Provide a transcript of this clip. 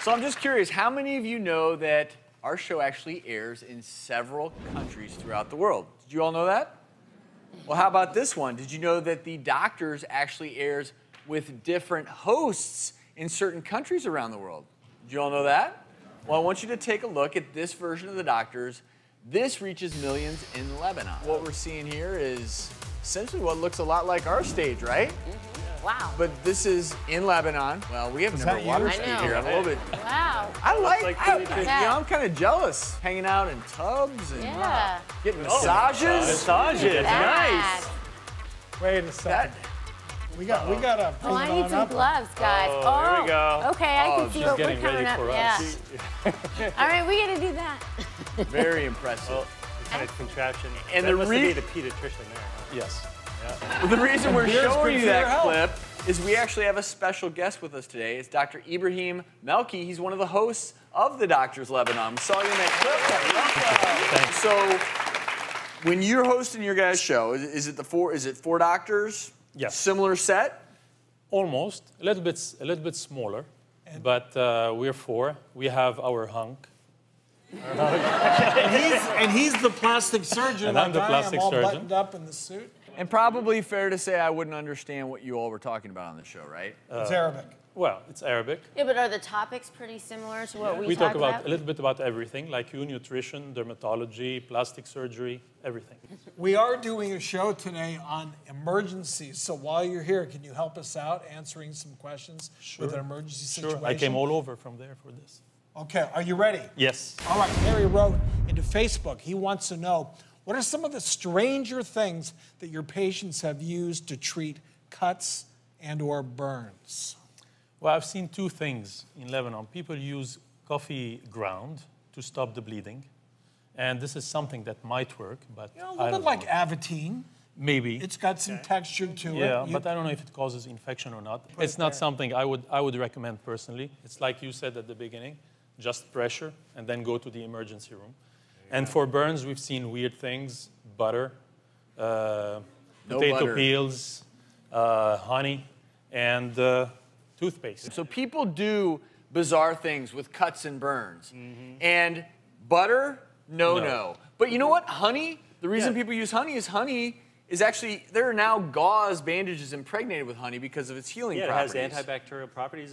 So I'm just curious, how many of you know that our show actually airs in several countries throughout the world? Did you all know that? Well, how about this one? Did you know that The Doctors actually airs with different hosts in certain countries around the world? Did you all know that? Well, I want you to take a look at this version of The Doctors. This reaches millions in Lebanon. What we're seeing here is essentially what looks a lot like our stage, right? Wow. But this is in Lebanon. Well, we have never water skied here. I'm a little bit. Wow. I'm kind of jealous. Hanging out in tubs and getting massages. Massages, nice. Wait a second. We got a. Oh, I need some gloves, guys. Oh, here we go. Okay, I can see what we're getting coming ready up. for us. Yeah. All right, we gotta do that. Very impressive. Oh, kind of contraption. And that the must be the pediatrician there. Huh? Yes. Well, the reason we're showing you that clip is we actually have a special guest with us today. It's Dr. Ibrahim Melki. He's one of the hosts of The Doctors Lebanon. We saw you in that clip. So, when you're hosting your guys' show, is it four doctors? Yes. Similar set? Almost. A little bit smaller. But we're four. We have our hunk. and he's the plastic surgeon. And I'm the plastic all surgeon. Buttoned up in the suit. And probably fair to say I wouldn't understand what you all were talking about on the show, right? It's Arabic. Well, it's Arabic. Yeah, but are the topics pretty similar to what we talk talk about a little bit about everything, like you, nutrition, dermatology, plastic surgery, everything. We are doing a show today on emergencies. So while you're here, can you help us out answering some questions with an emergency situation? Sure. I came all over from there for this. Okay, are you ready? Yes. All right, Harry wrote into Facebook. He wants to know, what are some of the stranger things that your patients have used to treat cuts and or burns? Well, I've seen two things in Lebanon. People use coffee ground to stop the bleeding. And this is something that might work, but a little bit like Avitine. Maybe. It's got some texture to it. Yeah, but I don't know if it causes infection or not. It's not something I would recommend personally. It's like you said at the beginning, just pressure and then go to the emergency room. And for burns, we've seen weird things, butter, potato peels, honey, and toothpaste. So people do bizarre things with cuts and burns. And butter, no. But you know what? Honey, the reason people use honey is actually, there are now gauze bandages impregnated with honey because of its healing properties. It has antibacterial properties.